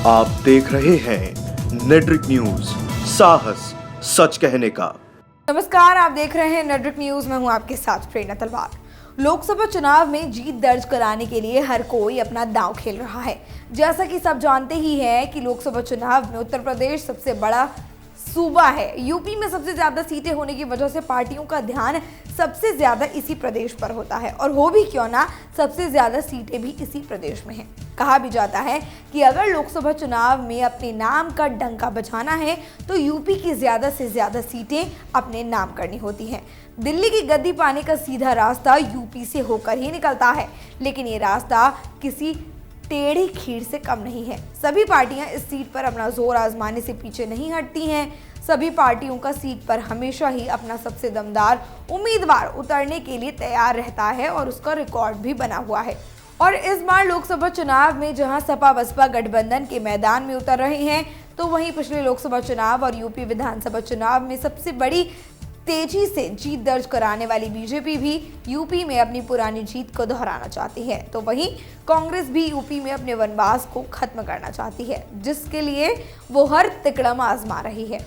आप देख रहे हैं नेट्रिक न्यूज, साहस सच कहने का। नमस्कार, आप देख रहे हैं नेट्रिक न्यूज। मैं हूं आपके साथ प्रेरणा तलवार। लोकसभा चुनाव में जीत दर्ज कराने के लिए हर कोई अपना दांव खेल रहा है। जैसा कि सब जानते ही हैं कि लोकसभा चुनाव में उत्तर प्रदेश सबसे बड़ा सूबा है। यूपी में सबसे ज्यादा सीटें होने की वजह से पार्टियों का ध्यान सबसे ज्यादा इसी प्रदेश पर होता है, और हो भी क्यों ना, सबसे ज्यादा सीटें भी इसी प्रदेश में हैं। कहा भी जाता है कि अगर लोकसभा चुनाव में अपने नाम का डंका बजाना है तो यूपी की ज्यादा से ज्यादा सीटें अपने नाम करनी होती हैं। दिल्ली की गद्दी पाने का सीधा रास्ता यूपी से होकर ही निकलता है, लेकिन ये रास्ता किसी टेढ़ी खीर से कम नहीं है। सभी पार्टियां इस सीट पर अपना जोर आजमाने से पीछे नहीं हटती हैं। सभी पार्टियों का सीट पर हमेशा ही अपना सबसे दमदार उम्मीदवार उतरने के लिए तैयार रहता है, और उसका रिकॉर्ड भी बना हुआ है। और इस बार लोकसभा चुनाव में जहां सपा बसपा गठबंधन के मैदान में उतर रहे हैं, तो वहीं पिछले लोकसभा चुनाव और यूपी विधानसभा चुनाव में सबसे बड़ी तेजी से जीत दर्ज कराने वाली बीजेपी भी यूपी में अपनी पुरानी जीत को दोहराना चाहती है। तो वहीं कांग्रेस भी यूपी में अपने वनवास को खत्म करना चाहती है, जिसके लिए वो हर तिकड़म आजमा रही है।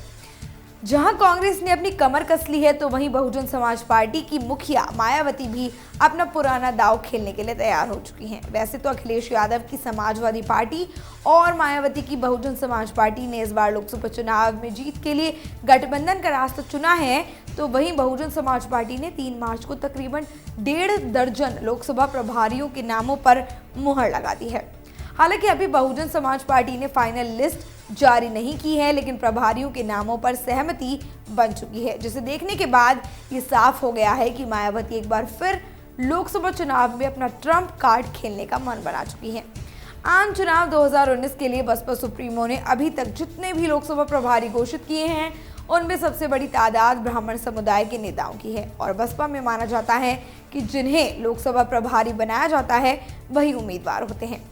जहां कांग्रेस ने अपनी कमर कस ली है, तो वहीं बहुजन समाज पार्टी की मुखिया मायावती भी अपना पुराना दांव खेलने के लिए तैयार हो चुकी हैं। वैसे तो अखिलेश यादव की समाजवादी पार्टी और मायावती की बहुजन समाज पार्टी ने इस बार लोकसभा चुनाव में जीत के लिए गठबंधन का रास्ता चुना है, तो वहीं बहुजन समाज पार्टी ने 3 मार्च को तकरीबन 1.5 दर्जन लोकसभा प्रभारियों के नामों पर मुहर लगा दी है। हालांकि अभी बहुजन समाज पार्टी ने फाइनल लिस्ट जारी नहीं की है, लेकिन प्रभारियों के नामों पर सहमति बन चुकी है, जिसे देखने के बाद ये साफ हो गया है कि मायावती एक बार फिर लोकसभा चुनाव में अपना ट्रम्प कार्ड खेलने का मन बना चुकी हैं। आम चुनाव 2019 के लिए बसपा सुप्रीमो ने अभी तक जितने भी लोकसभा प्रभारी घोषित किए हैं, उनमें सबसे बड़ी तादाद ब्राह्मण समुदाय के नेताओं की है, और बसपा में माना जाता है कि जिन्हें लोकसभा प्रभारी बनाया जाता है वही उम्मीदवार होते हैं।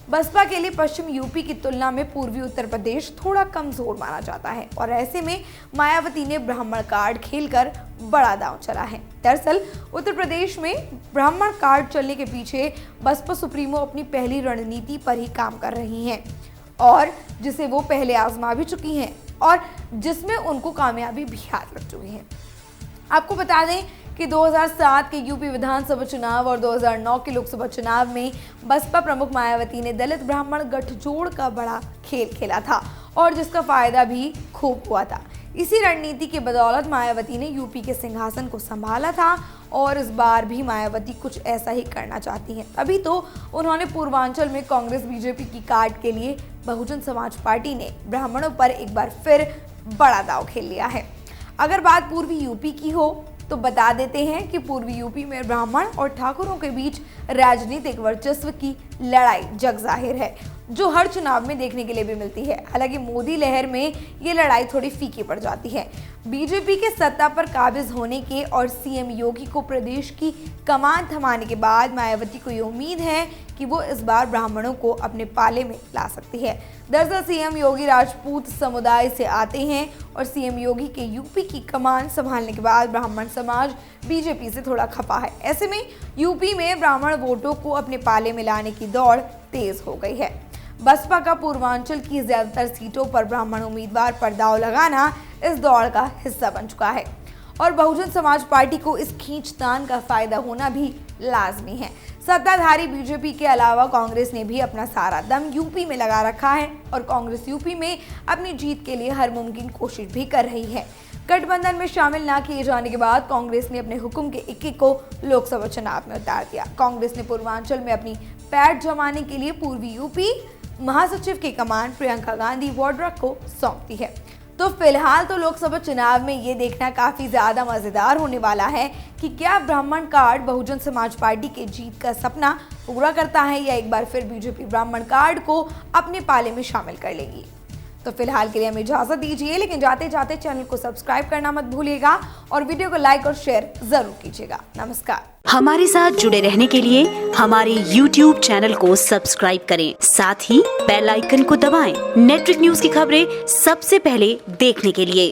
बसपा के लिए पश्चिम यूपी की तुलना में पूर्वी उत्तर प्रदेश थोड़ा कमजोर माना जाता है, और ऐसे में मायावती ने ब्राह्मण कार्ड खेलकर बड़ा दांव चला है। दरअसल उत्तर प्रदेश में ब्राह्मण कार्ड चलने के पीछे बसपा सुप्रीमो अपनी पहली रणनीति पर ही काम कर रही हैं, और जिसे वो पहले आजमा भी चुकी हैं, और जिसमें उनको कामयाबी भी हाथ लग चुकी है। आपको बता दें कि 2007 के यूपी विधानसभा चुनाव और 2009 के लोकसभा चुनाव में बसपा प्रमुख मायावती ने दलित ब्राह्मण गठजोड़ का बड़ा खेल खेला था, और जिसका फायदा भी खूब हुआ था। इसी रणनीति की बदौलत मायावती ने यूपी के सिंहासन को संभाला था, और इस बार भी मायावती कुछ ऐसा ही करना चाहती हैं। तभी तो उन्होंने पूर्वांचल में कांग्रेस बीजेपी की काट के लिए बहुजन समाज पार्टी ने ब्राह्मणों पर एक बार फिर बड़ा दांव खेल लिया है। अगर बात पूर्वी यूपी की हो तो बता देते हैं कि पूर्वी यूपी में ब्राह्मण और ठाकुरों के बीच राजनीतिक वर्चस्व की लड़ाई जग जाहिर है, जो हर चुनाव में देखने के लिए भी मिलती है। हालांकि मोदी लहर में ये लड़ाई थोड़ी फीकी पड़ जाती है। बीजेपी के सत्ता पर काबिज होने के और सीएम योगी को प्रदेश की कमान थमाने के बाद मायावती को ये उम्मीद है कि वो इस बार ब्राह्मणों को अपने पाले में ला सकती है। दरअसल सीएम योगी राजपूत समुदाय से आते हैं, और सीएम योगी के यूपी की कमान संभालने के बाद ब्राह्मण समाज बीजेपी से थोड़ा खफा है। ऐसे में यूपी में ब्राह्मण वोटों को अपने पाले में लाने की दौड़ तेज हो गई है। बसपा का पूर्वांचल की ज्यादातर सीटों पर ब्राह्मण उम्मीदवार पर दांव लगाना इस दौड़ का हिस्सा बन चुका है, और बहुजन समाज पार्टी को इस खींचतान का फायदा होना भी लाजमी है। सत्ताधारी बीजेपी के अलावा कांग्रेस ने भी अपना सारा दम यूपी में लगा रखा है, और कांग्रेस यूपी में अपनी जीत के लिए हर मुमकिन कोशिश भी कर रही है। गठबंधन में शामिल न किए जाने के बाद कांग्रेस ने अपने हुक्म के इक्के को लोकसभा चुनाव में उतार दिया। कांग्रेस ने पूर्वांचल में अपनी पैठ जमाने के लिए पूर्वी यूपी महासचिव की कमान प्रियंका गांधी वाड्रा को सौंप दी है। तो फिलहाल तो लोकसभा चुनाव में ये देखना काफी ज्यादा मजेदार होने वाला है कि क्या ब्राह्मण कार्ड बहुजन समाज पार्टी के जीत का सपना पूरा करता है, या एक बार फिर बीजेपी ब्राह्मण कार्ड को अपने पाले में शामिल कर लेगी। तो फिलहाल के लिए हमें इजाजत दीजिए, लेकिन जाते जाते चैनल को सब्सक्राइब करना मत भूलिएगा, और वीडियो को लाइक और शेयर जरूर कीजिएगा। नमस्कार। हमारे साथ जुड़े रहने के लिए हमारे YouTube चैनल को सब्सक्राइब करें, साथ ही बेल आइकन को दबाएं। नेट्रिक न्यूज की खबरें सबसे पहले देखने के लिए।